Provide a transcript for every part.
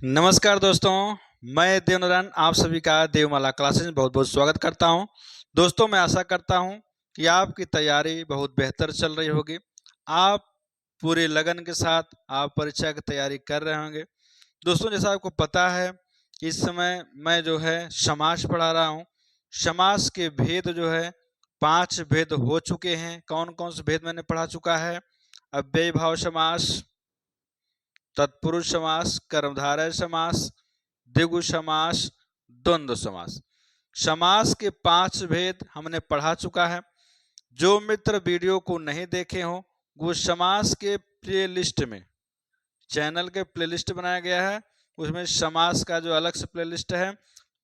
नमस्कार दोस्तों, मैं देवनारायण आप सभी का देवमाला क्लासेस में बहुत बहुत स्वागत करता हूं। दोस्तों, मैं आशा करता हूं कि आपकी तैयारी बहुत बेहतर चल रही होगी। आप पूरे लगन के साथ आप परीक्षा की तैयारी कर रहे होंगे। दोस्तों, जैसा आपको पता है, इस समय मैं जो है समास पढ़ा रहा हूं। समास के भेद जो है 5 भेद हो चुके हैं। कौन कौन से भेद मैंने पढ़ा चुका है? अव्ययीभाव समास, तत्पुरुष समास, कर्मधारय समास, द्विगु समास, द्वंद्व समास। समास के 5 भेद हमने पढ़ा चुका है। जो मित्र वीडियो को नहीं देखे हो, वो समास के प्लेलिस्ट में, चैनल के प्लेलिस्ट बनाया गया है, उसमें समास का जो अलग से प्लेलिस्ट है,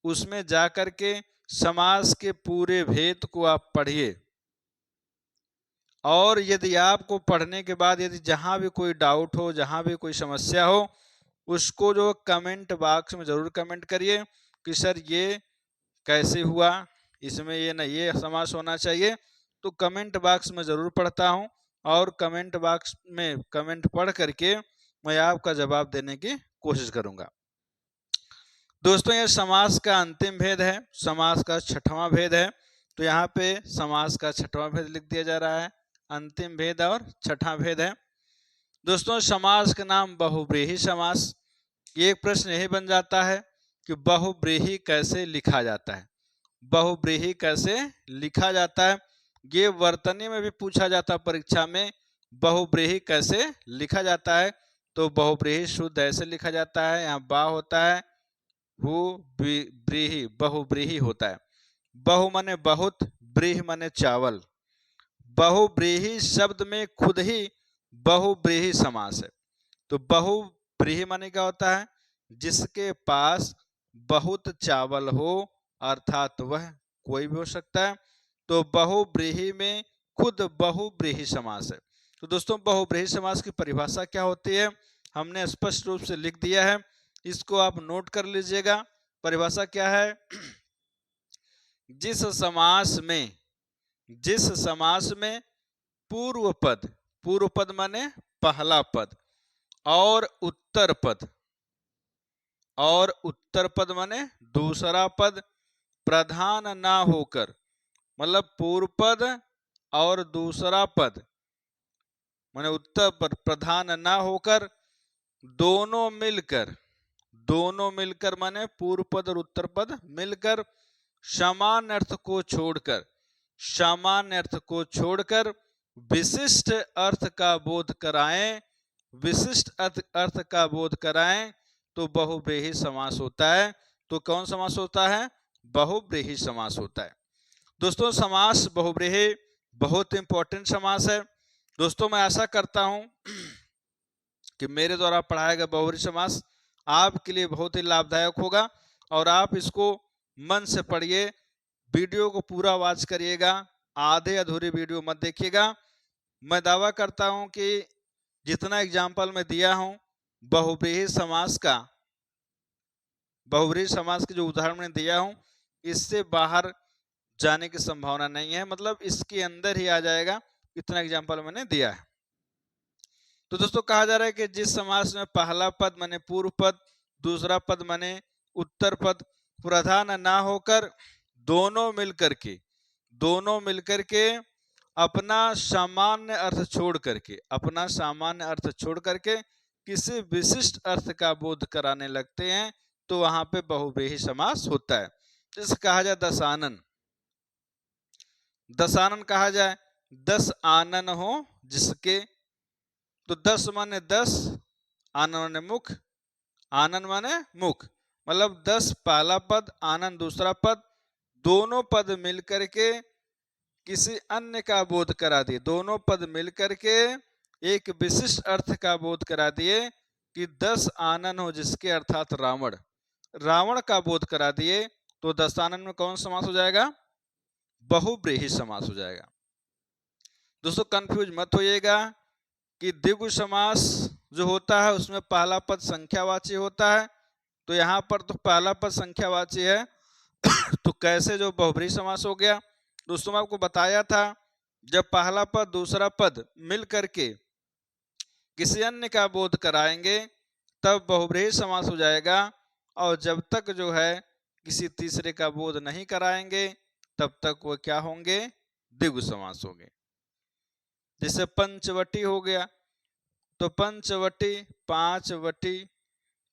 उसमें जाकर के समास के पूरे भेद को आप पढ़िए। और यदि आपको पढ़ने के बाद यदि जहां भी कोई डाउट हो, जहां भी कोई समस्या हो, उसको जो कमेंट बॉक्स में ज़रूर कमेंट करिए कि सर ये कैसे हुआ, इसमें ये ना ये समास होना चाहिए। तो कमेंट बॉक्स में ज़रूर पढ़ता हूँ और कमेंट बॉक्स में कमेंट पढ़ करके मैं आपका जवाब देने की कोशिश करूँगा। दोस्तों, ये समास का अंतिम भेद है, समास का 6वां भेद है। तो यहाँ पे समास का 6वां भेद लिख दिया जा रहा है। अंतिम भेद और 6वां भेद है। दोस्तों, समास का नाम बहुव्रीहि समास। एक प्रश्न यही बन जाता है कि बहुव्रीहि कैसे लिखा जाता है। बहुव्रीहि कैसे लिखा जाता है, ये वर्तनी में भी पूछा जाता है परीक्षा में। बहुव्रीहि कैसे लिखा जाता है? तो बहुव्रीहि शुद्ध ऐसे लिखा जाता है, यहाँ बा होता है, हु व्रीहि, बहुव्रीहि होता है। बहु माने बहुत, व्रीहि माने चावल। बहुव्रीहि शब्द में खुद ही बहुव्रीहि समास है। तो बहुव्रीहि माने क्या होता है? जिसके पास बहुत चावल हो, अर्थात वह कोई भी हो सकता है। तो बहुव्रीहि में खुद बहुव्रीहि समास है। तो दोस्तों, बहुव्रीहि समास की परिभाषा क्या होती है हमने स्पष्ट रूप से लिख दिया है, इसको आप नोट कर लीजिएगा। परिभाषा क्या है? जिस समास में पूर्व पद, पूर्व पद माने पहला पद, और उत्तर पद माने दूसरा पद प्रधान ना होकर, मतलब पूर्व पद और दूसरा पद माने उत्तर पद प्रधान ना होकर दोनों मिलकर माने पूर्व पद और उत्तर पद मिलकर सामान्य अर्थ को छोड़कर विशिष्ट अर्थ का बोध कराएं, तो बहुव्रीहि समास होता है। तो कौन समास होता है? बहुव्रीहि समास होता है। दोस्तों, समास बहुव्रीहि बहुत इंपॉर्टेंट समास है। दोस्तों, मैं आशा करता हूं कि मेरे द्वारा पढ़ाया गया बहुव्रीहि समास आपके लिए बहुत ही लाभदायक होगा और आप इसको मन से पढ़िए। वीडियो को पूरा वॉच करिएगा, आधे अधूरी वीडियो मत देखिएगा। मैं दावा करता हूं कि जितना एग्जाम्पल मैं दिया हूं बहुव्रीहि समास के जो उदाहरण मैं दिया हूं, इससे बाहर जाने की संभावना नहीं है, मतलब इसके अंदर ही आ जाएगा, इतना एग्जाम्पल मैंने दिया है। तो दोस्तों, कहा जा रहा है कि जिस समास में पहला पद माने पूर्व पद, दूसरा पद माने उत्तर पद प्रधान ना होकर दोनों मिलकर के अपना सामान्य अर्थ छोड़ करके किसी विशिष्ट अर्थ का बोध कराने लगते हैं, तो वहां पे बहुव्रीहि समास होता है। जैसे कहा जाए दसानन कहा जाए, 10 आनन हो जिसके। तो 10 माने 10, आनन माने मुख, मतलब 10 पहला पद, आनन दूसरा पद, दोनों पद मिलकर के किसी अन्य का बोध करा दिए, दोनों पद मिलकर के एक विशिष्ट अर्थ का बोध करा दिए कि 10 आनन हो जिसके, अर्थात रावण का बोध करा दिए। तो दसानन में कौन समास हो जाएगा? बहुव्रीहि समास हो जाएगा। दोस्तों, कंफ्यूज मत होइएगा कि द्विगु समास जो होता है उसमें पहला पद संख्यावाची होता है। तो यहाँ पर तो पहला पद संख्यावाची है तो कैसे जो बहुव्रीहि समास हो गया? दोस्तों, मैं आपको बताया था, जब पहला पद दूसरा पद मिल करके किसी अन्य का बोध कराएंगे तब बहुब्रीहि समास हो जाएगा। और जब तक जो है किसी तीसरे का बोध नहीं कराएंगे तब तक वो क्या होंगे, द्विगु समास होंगे। जैसे पंचवटी हो गया, तो पंचवटी, पांचवटी,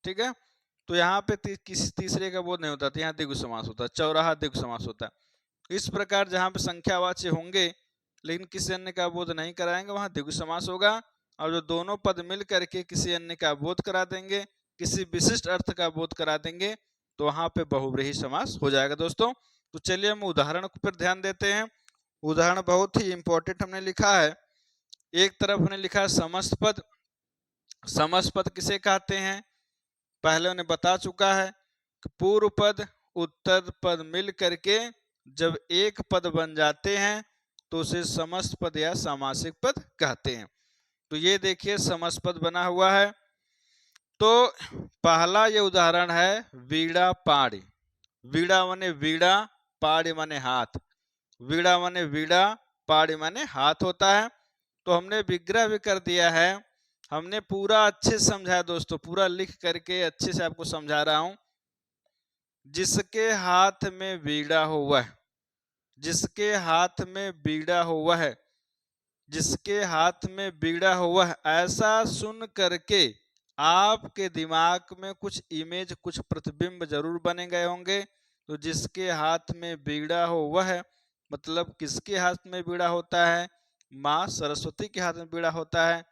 ठीक है। तो यहाँ पे किसी तीसरे का बोध नहीं होता, तो यहाँ द्विगु समास होता है। चौराहा द्विगु समास होता है। इस प्रकार जहाँ पे संख्यावाच्य होंगे लेकिन किसी अन्य का बोध नहीं कराएंगे वहां द्विगु समास होगा। और जो दोनों पद मिल करके किसी अन्य का बोध करा देंगे, किसी विशिष्ट अर्थ का बोध करा देंगे, तो वहां पे बहुब्रीहि समास हो जाएगा दोस्तों। तो चलिए हम उदाहरण पर ध्यान देते हैं। उदाहरण बहुत ही इंपॉर्टेंट हमने लिखा है। एक तरफ हमने लिखा है समस्त पद। समस्त पद किसे कहते हैं, पहले उन्हें बता चुका है कि पूर्व पद उत्तर पद मिल करके जब एक पद बन जाते हैं तो उसे समस्त पद या सामासिक पद कहते हैं। तो ये देखिए समस्त पद बना हुआ है। तो पहला ये उदाहरण है वीणा पाड़ी। वीणा माने वीणा, पाड़ी माने हाथ। वीणा माने वीणा, पाड़ी माने हाथ होता है। तो हमने विग्रह भी कर दिया है। हमने पूरा अच्छे से समझाया दोस्तों, पूरा लिख करके अच्छे से आपको समझा रहा हूं। जिसके हाथ में वीणा हो वह, जिसके हाथ में वीणा हो वह, जिसके हाथ में वीणा हो वह, ऐसा सुन करके आपके दिमाग में कुछ इमेज, कुछ प्रतिबिंब जरूर बने गए होंगे। तो जिसके हाथ में वीणा हो वह मतलब किसके हाथ में वीणा होता है, माँ सरस्वती के हाथ में वीणा होता है।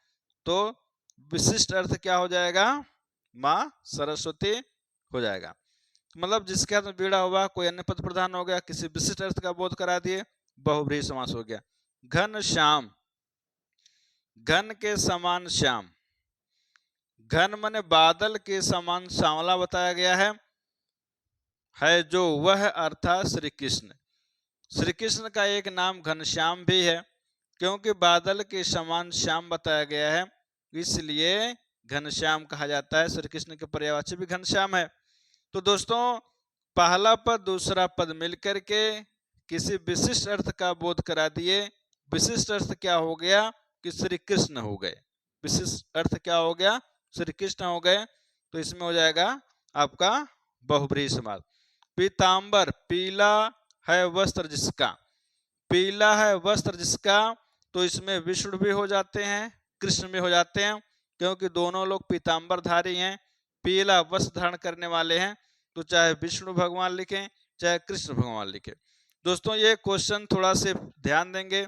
तो विशिष्ट अर्थ क्या हो जाएगा, माँ सरस्वती हो जाएगा। मतलब जिसके हाथ में वीणा हुआ, कोई अन्य पद प्रधान हो गया, किसी विशिष्ट अर्थ का बोध करा दिए, बहुब्रीहि समास हो गया। घन श्याम, घन के समान श्याम। घन माने बादल के समान सांवला बताया गया है जो वह अर्थात श्री कृष्ण। श्री कृष्ण का एक नाम घनश्याम भी है, क्योंकि बादल के समान श्याम बताया गया है, इसलिए घनश्याम कहा जाता है। श्री कृष्ण के पर्यायवाची भी घनश्याम है। तो दोस्तों पहला पद दूसरा पद मिलकर के किसी विशिष्ट अर्थ का बोध करा दिए। विशिष्ट अर्थ क्या हो गया कि श्री कृष्ण हो गए। विशिष्ट अर्थ क्या हो गया, श्री कृष्ण हो गए। तो इसमें हो जाएगा आपका बहुब्रीहि समास। पीतांबर, पीला है वस्त्र जिसका। पीला है वस्त्र जिसका, तो इसमें विष्णु भी हो जाते हैं, कृष्ण भी हो जाते हैं, क्योंकि दोनों लोग पीतांबरधारी हैं, पीला वस्त्र धारण करने वाले हैं। तो चाहे विष्णु भगवान लिखें चाहे कृष्ण भगवान लिखें। दोस्तों ये क्वेश्चन थोड़ा से ध्यान देंगे।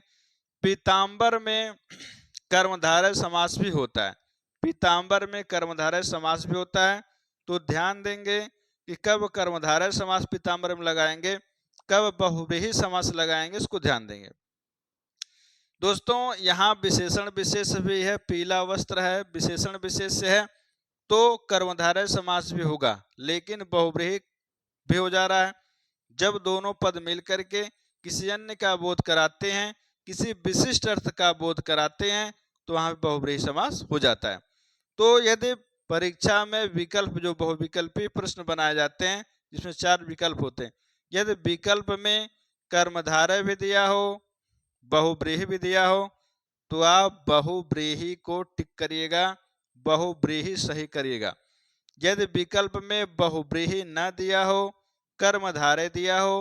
पीतांबर में कर्मधारय समास भी होता है। पीतांबर में कर्मधारय समास भी होता है। तो ध्यान देंगे कि कब कर्मधारय समास पीतांबर में लगाएंगे, कब बहुब्रीहि समास लगाएंगे, इसको ध्यान देंगे। दोस्तों यहाँ विशेषण विशेष भी है, पीला वस्त्र है, विशेषण विशेष है, तो कर्मधारय समास भी होगा, लेकिन बहुब्रीहि भी हो जा रहा है। जब दोनों पद मिलकर के किसी अन्य का बोध कराते हैं, किसी विशिष्ट अर्थ का बोध कराते हैं, तो वहां बहुब्रीहि समास हो जाता है। तो यदि परीक्षा में विकल्प, जो बहुविकल्पी प्रश्न बनाए जाते हैं जिसमें 4 विकल्प होते हैं, यदि विकल्प में कर्मधारय भी दिया हो, बहुब्रीहि भी दिया हो, तो आप बहुब्रीहि को टिक करिएगा, बहुब्रीहि सही करिएगा। यदि विकल्प में बहुब्रीहि न दिया हो, कर्मधारय दिया हो,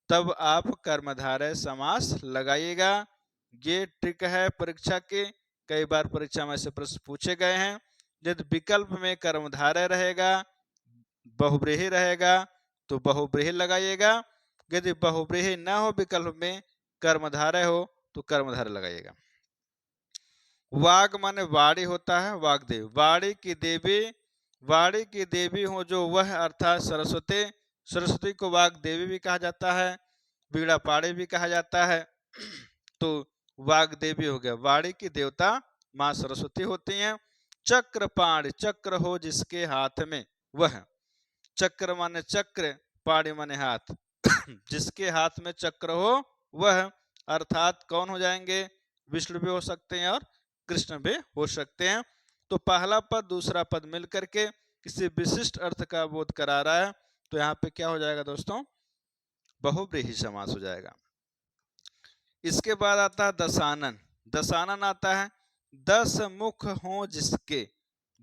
तब आप कर्मधारय समास लगाइएगा। ये ट्रिक है परीक्षा के, कई बार परीक्षा में ऐसे प्रश्न पूछे गए हैं। यदि विकल्प में कर्मधारय रहेगा, बहुब्रीहि रहेगा, तो बहुब्रीहि लगाइएगा। यदि बहुब्रीहि न हो, विकल्प में कर्मधारय हो, तो कर्मधारय लगाइएगा। वाग माने वाणी होता है, वाग्देव। वाणी की देवी, वाणी की देवी हो जो वह अर्थात सरस्वती। सरस्वती को वाग देवी भी कहा जाता है, वीणा पाड़ी भी कहा जाता है। तो वाग देवी हो गया, वाणी की देवता माँ सरस्वती होती हैं। चक्र पाणी, चक्र हो जिसके हाथ में वह। चक्र माने चक्र, पाणी माने हाथ। जिसके हाथ में चक्र हो वह अर्थात कौन हो जाएंगे, विष्णु भी हो सकते हैं और कृष्ण भी हो सकते हैं। तो पहला पद दूसरा पद मिलकर के किसी विशिष्ट अर्थ का बोध करा रहा है, तो यहाँ पे क्या हो जाएगा दोस्तों, बहुब्रीहि समास हो जाएगा। इसके बाद आता है दशानन। दशानन आता है 10 मुख हो जिसके।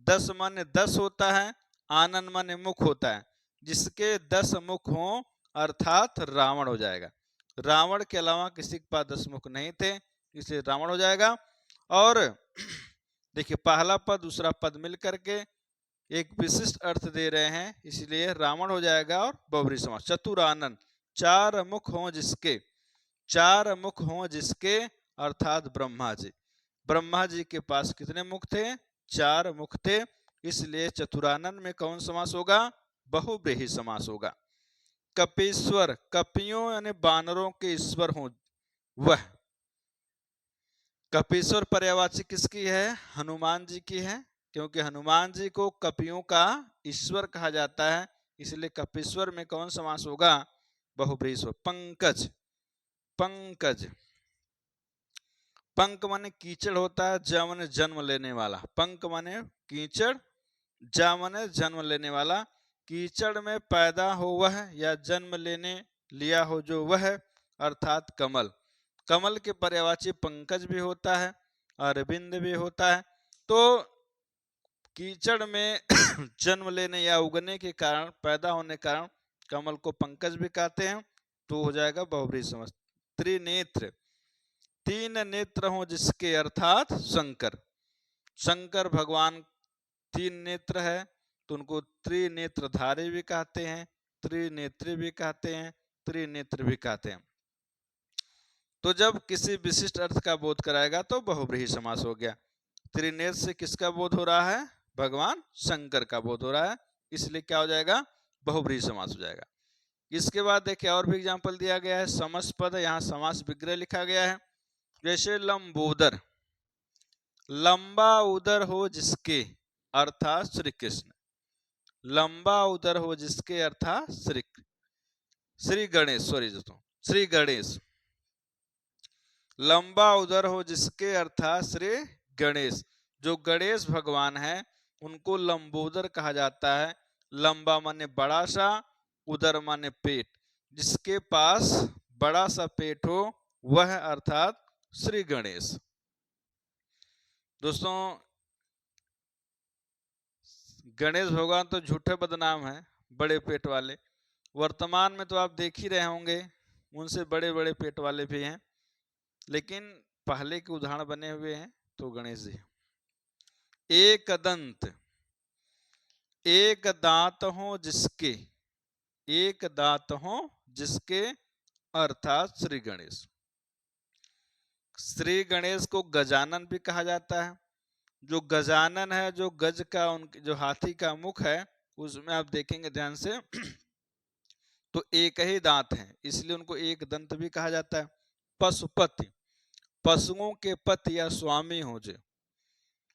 10 माने 10 होता है, आनन माने मुख होता है। जिसके 10 मुख हों अर्थात रावण हो जाएगा। रावण के अलावा किसी के पास 10 मुख नहीं थे, इसलिए रावण हो जाएगा। और देखिए पहला पद दूसरा पद मिल करके एक विशिष्ट अर्थ दे रहे हैं, इसलिए रावण हो जाएगा और बहुब्रीहि समास। चतुरानन, चार मुख हों जिसके, चार मुख हों जिसके अर्थात ब्रह्मा जी। ब्रह्मा जी के पास कितने मुख थे? चार मुख थे, इसलिए चतुरानन में कौन समास होगा? बहुब्रीहि समास होगा। कपीश्वर, कपियों यानी बानरों के ईश्वर हों वह। कपीश्वर पर्यायवाची किसकी है? हनुमान जी की है, क्योंकि हनुमान जी को कपियों का ईश्वर कहा जाता है, इसलिए कपीश्वर में कौन समास होगा? बहुब्रीहि। पंकज, पंकज, पंक माने कीचड़ होता है, ज माने जन्म लेने वाला। पंक माने कीचड़, जा माने जन्म लेने वाला। कीचड़ में पैदा हो वह या जन्म लेने लिया हो जो वह, अर्थात कमल। कमल के पर्यायवाची पंकज भी होता है, अरविंद भी होता है। तो कीचड़ में जन्म लेने या उगने के कारण, पैदा होने के कारण कमल को पंकज भी कहते हैं, तो हो जाएगा बहुब्रीहि समास। त्रिनेत्र, तीन नेत्र हो जिसके अर्थात शंकर। शंकर भगवान तीन नेत्र है, तो उनको त्रिनेत्रधारी भी कहते हैं, त्रिनेत्री भी कहते हैं, त्रिनेत्र भी कहते हैं। तो जब किसी विशिष्ट अर्थ का बोध कराएगा तो बहुब्रीहि समास हो गया। त्रिनेत्र से किसका बोध हो रहा है? भगवान शंकर का बोध हो रहा है, इसलिए क्या हो जाएगा? बहुब्रीहि समास हो जाएगा। इसके बाद देखिए और भी एग्जाम्पल दिया गया है। समस्पद, यहाँ समास विग्रह लिखा गया है। जैसे लंबोदर, लंबा उदर हो जिसके अर्थात श्री कृष्ण। लंबा उदर हो जिसके अर्थात श्री गणेश, सॉरी दोस्तों, श्री गणेश। लंबा उदर हो जिसके अर्थात श्री गणेश। जो गणेश भगवान है उनको लंबोदर कहा जाता है। लंबा माने बड़ा सा, उदर माने पेट। जिसके पास बड़ा सा पेट हो वह अर्थात श्री गणेश। दोस्तों गणेश भगवान तो झूठे बदनाम है, बड़े पेट वाले। वर्तमान में तो आप देख ही रहे होंगे, उनसे बड़े बड़े पेट वाले भी हैं, लेकिन पहले के उदाहरण बने हुए हैं तो गणेश जी। एक दंत, एक दांत हो जिसके, एक दांत हो जिसके अर्थात श्री गणेश। श्री गणेश को गजानन भी कहा जाता है। जो गजानन है, जो गज का, उनके जो हाथी का मुख है, उसमें आप देखेंगे ध्यान से तो एक ही दांत है, इसलिए उनको एक दंत भी कहा जाता है। पशुपति, पशुओं के पति या स्वामी हो जो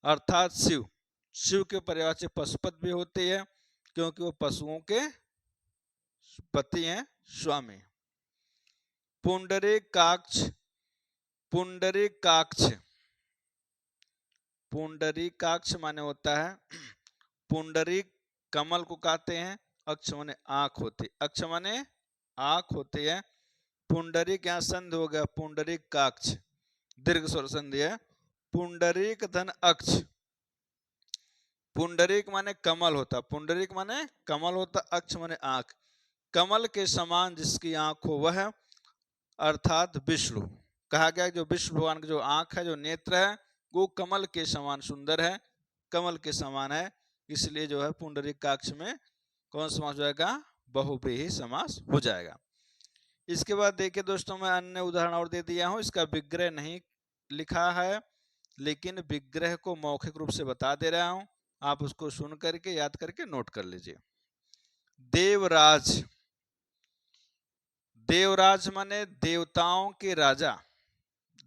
अर्थात शिव। शिव के पर्यायवाची पशुपत भी होती है, क्योंकि वो पशुओं के पति हैं, स्वामी। पुंडरीकाक्ष, पुंडरीकाक्ष, पुंडरीकाक्ष माने होता है, पुंडरी कमल को कहते हैं, अक्ष माने आंख होती, अक्ष माने आंख होती है। पुंडरीक यहाँ संधि हो गया, पुंडरीकाक्ष दीर्घ स्वर संधि है। पुंडरीक धन अक्ष, पुंडरीक माने कमल होता, पुंडरीक माने कमल होता, अक्ष माने आंख। कमल के समान जिसकी आंख हो वह अर्थात विष्णु। कहा गया जो विष्णु भगवान की जो आंख है, जो नेत्र है, वो कमल के समान सुंदर है, कमल के समान है, इसलिए जो है पुंडरीकाक्ष में कौन समास हो जाएगा? बहुब्रीहि समास हो जाएगा। इसके बाद देखिए दोस्तों, मैं अन्य उदाहरण और दे दिया हूं, इसका विग्रह नहीं लिखा है, लेकिन विग्रह को मौखिक रूप से बता दे रहा हूं, आप उसको सुन करके याद करके नोट कर लीजिए। देवराज, देवराज माने देवताओं के राजा।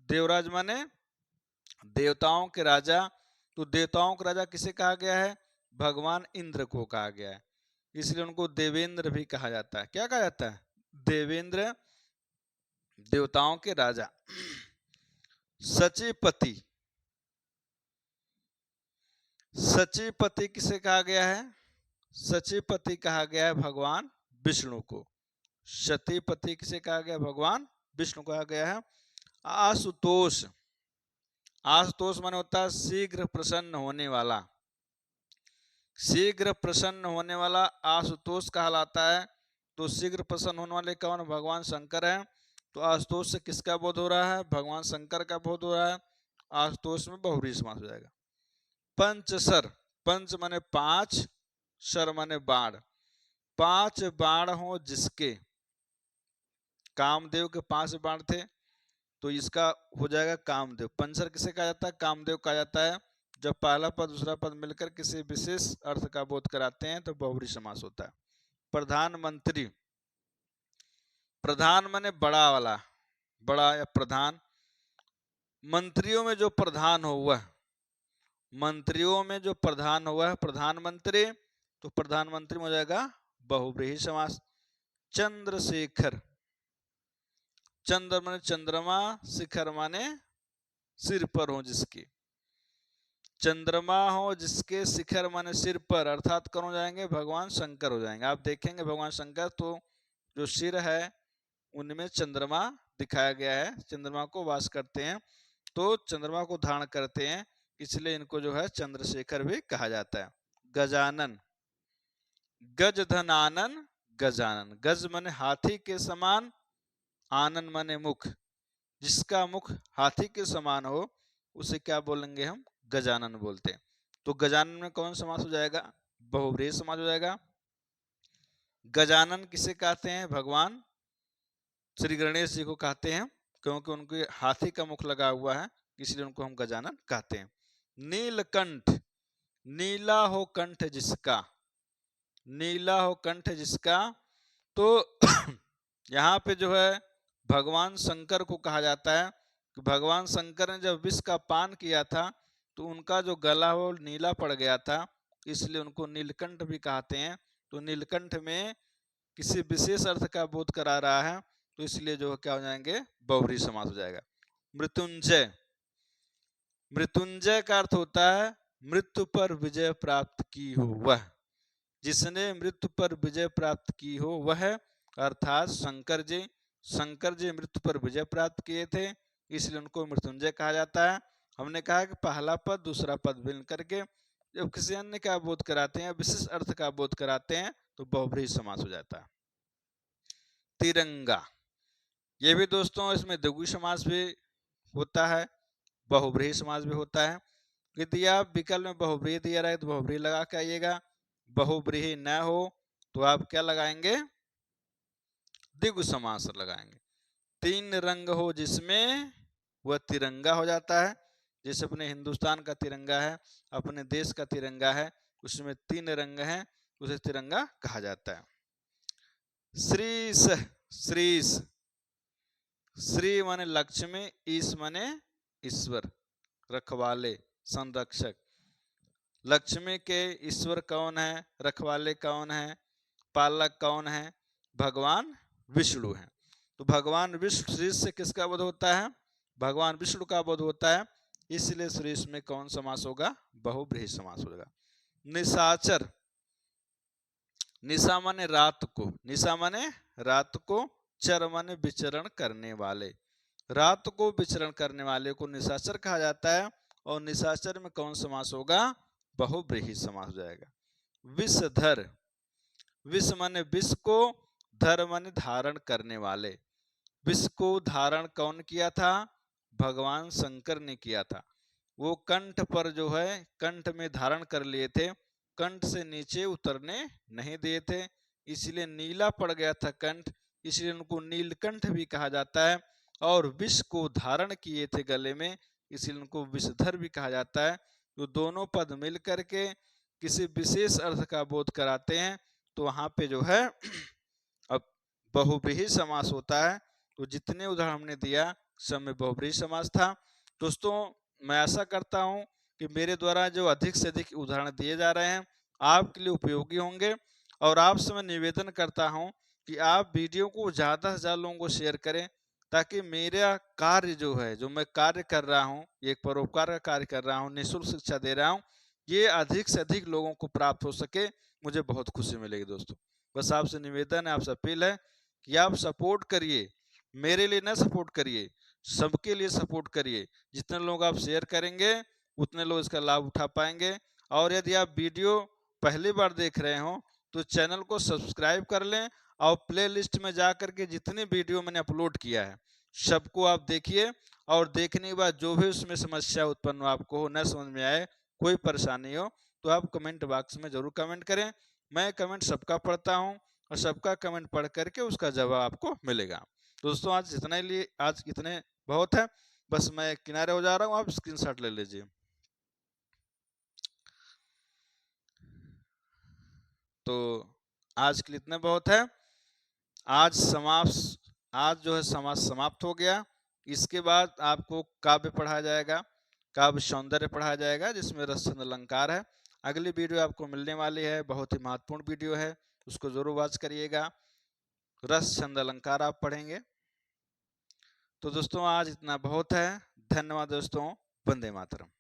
देवराज माने देवताओं के राजा। तो देवताओं का राजा किसे कहा गया है? भगवान इंद्र को कहा गया है, इसलिए उनको देवेंद्र भी कहा जाता है। क्या कहा जाता है? देवेंद्र, देवताओं के राजा। सचिपति, सचिपति किसे कहा गया है? सचिपति कहा गया है भगवान विष्णु को। सतीपति किसे कहा गया? भगवान विष्णु कहा गया है। आशुतोष, आशुतोष माने होता है शीघ्र प्रसन्न होने वाला। शीघ्र प्रसन्न होने वाला आशुतोष कहलाता है। तो शीघ्र प्रसन्न होने वाले कौन? भगवान शंकर है। तो आशुतोष से किसका बोध हो रहा है? भगवान शंकर का बोध हो रहा है। आशुतोष में बहुव्रीहि समास हो जाएगा। पंचशर, पंच माने पांच, शर माने बाण। पांच बाण हो जिसके, कामदेव के 5 बाण थे, तो इसका हो जाएगा कामदेव। पंचशर किसे कहा जाता है? कामदेव कहा जाता है। जब पहला पद दूसरा पद मिलकर किसी विशेष अर्थ का बोध कराते हैं तो बहुव्रीहि समास होता है। प्रधानमंत्री, प्रधान माने बड़ा वाला, बड़ा या प्रधान। मंत्रियों में जो प्रधान हो वह, मंत्रियों में जो प्रधान हुआ है प्रधानमंत्री, तो प्रधानमंत्री में हो जाएगा बहुव्रीहि समास। चंद्रशेखर, चंद्र माने चंद्रमा, शिखर माने सिर पर हो जिसके, चंद्रमा हो जिसके, शिखर माने सिर पर, अर्थात कौन हो जाएंगे? भगवान शंकर हो जाएंगे। आप देखेंगे भगवान शंकर तो जो सिर है उनमें चंद्रमा दिखाया गया है, चंद्रमा को वास करते हैं, तो चंद्रमा को धारण करते हैं, इसलिए इनको जो है चंद्रशेखर भी कहा जाता है। गजानन, गज धन आनन, गजानन। गज माने हाथी के समान, आनन माने मुख, जिसका मुख हाथी के समान हो उसे क्या बोलेंगे हम? गजानन बोलते हैं। तो गजानन में कौन समास हो जाएगा? बहुव्रीहि समास हो जाएगा। गजानन किसे कहते हैं? भगवान श्री गणेश जी को कहते हैं, क्योंकि उनके हाथी का मुख लगा हुआ है, इसलिए उनको हम गजानन कहते हैं। नीलकंठ, नीला हो कंठ जिसका, नीला हो कंठ जिसका, तो यहाँ पे जो है भगवान शंकर को कहा जाता है कि भगवान शंकर ने जब विष का पान किया था तो उनका जो गला वो नीला पड़ गया था, इसलिए उनको नीलकंठ भी कहते हैं। तो नीलकंठ में किसी विशेष अर्थ का बोध करा रहा है, तो इसलिए जो क्या हो जाएंगे? बहुव्रीहि समास हो जाएगा। मृत्युंजय, मृत्युंजय का अर्थ होता है मृत्यु पर विजय प्राप्त की हो वह, जिसने मृत्यु पर विजय प्राप्त की हो वह, अर्थात शंकर जी। शंकर जी मृत्यु पर विजय प्राप्त किए थे, इसलिए उनको मृत्युंजय कहा जाता है। हमने कहा कि पहला पद दूसरा पद मिल करके जब किसी अन्य का बोध कराते हैं, विशेष अर्थ का बोध कराते हैं, तो बहुव्रीहि समास हो जाता है। तिरंगा, ये भी दोस्तों इसमें द्विगु समास भी होता है, बहुव्रीहि समास भी होता है। यदि आप विकल्प में बहुव्रीहि दिया रहे तो बहुव्रीहि लगा के आइएगा, बहुव्रीहि न हो तो आप क्या लगाएंगे? द्विगु समास लगाएंगे। तीन रंग हो जिसमें, वह तिरंगा हो जाता है। जैसे अपने हिंदुस्तान का तिरंगा है, अपने देश का तिरंगा है, उसमें 3 रंग हैं, उसे तिरंगा कहा जाता है। श्रीश, श्रीश, श्री माने लक्ष्मी, ईश माने ईश्वर, रखवाले, संरक्षक। लक्ष्मी के ईश्वर कौन है? रखवाले कौन है? पालक कौन है? भगवान विष्णु है। तो भगवान विष्णु, श्रीश से किसका बोध होता है? भगवान विष्णु का बोध होता है, इसलिए श्रीश में कौन समास होगा? बहुव्रीहि समास होगा। निशाचर, निशा माने रात को, निशा माने रात को, चर माने विचरण करने वाले, रात को विचरण करने वाले को निशाचर कहा जाता है। और निशाचर में कौन समास होगा? बहुव्रीहि समास हो जाएगा। विषधर, विष माने विष को, धर माने धारण करने वाले। विष को धारण कौन किया था? भगवान शंकर ने किया था। वो कंठ पर जो है, कंठ में धारण कर लिए थे, कंठ से नीचे उतरने नहीं दिए थे, इसलिए नीला पड़ गया था कंठ, इसलिए उनको नीलकंठ भी कहा जाता है। और विष को धारण किए थे गले में, इसलिए उनको विषधर भी कहा जाता है। तो दोनों पद मिल करके किसी विशेष अर्थ का बोध कराते हैं, तो वहां पे जो है अब बहुव्रीहि समास होता है। तो जितने उदाहरण हमने दिया सब में बहुव्रीहि समास था। दोस्तों मैं आशा करता हूं कि मेरे द्वारा जो अधिक से अधिक उदाहरण दिए जा रहे हैं आपके लिए उपयोगी होंगे, और आपसे मैं निवेदन करता हूं कि आप वीडियो को ज़्यादा से ज़्यादा लोगों को शेयर करें, ताकि मेरा कार्य जो है, जो मैं कार्य कर रहा हूं, एक परोपकार का कार्य कर रहा हूं, निःशुल्क शिक्षा दे रहा हूं, ये अधिक से अधिक लोगों को प्राप्त हो सके, मुझे बहुत खुशी मिलेगी। दोस्तों बस आपसे निवेदन है, आपसे अपील है कि आप सपोर्ट करिए, मेरे लिए न सपोर्ट करिए, सबके लिए सपोर्ट करिए। जितने लोग आप शेयर करेंगे उतने लोग इसका लाभ उठा पाएंगे। और यदि आप वीडियो पहली बार देख रहे हो तो चैनल को सब्सक्राइब कर लें और प्लेलिस्ट में जा करके जितने वीडियो मैंने अपलोड किया है सबको आप देखिए, और देखने के बाद जो भी उसमें समस्या उत्पन्न आपको हो, न समझ में आए, कोई परेशानी हो, तो आप कमेंट बॉक्स में जरूर कमेंट करें। मैं कमेंट सबका पढ़ता हूं और सबका कमेंट पढ़ करके उसका जवाब आपको मिलेगा। दोस्तों आज इतना ही लिए, आज इतने बहुत है, बस मैं किनारे हो जा रहा हूँ, आप स्क्रीनशॉट ले लीजिए। तो आज के लिए इतना बहुत है। आज जो है समाज समाप्त हो गया। इसके बाद आपको काव्य पढ़ाया जाएगा, काव्य सौंदर्य पढ़ाया जाएगा, जिसमें रस छंद अलंकार है। अगली वीडियो आपको मिलने वाली है, बहुत ही महत्वपूर्ण वीडियो है, उसको जरूर वॉच करिएगा। रस छंद अलंकार आप पढ़ेंगे। तो दोस्तों आज इतना बहुत है। धन्यवाद दोस्तों। वंदे मातरम।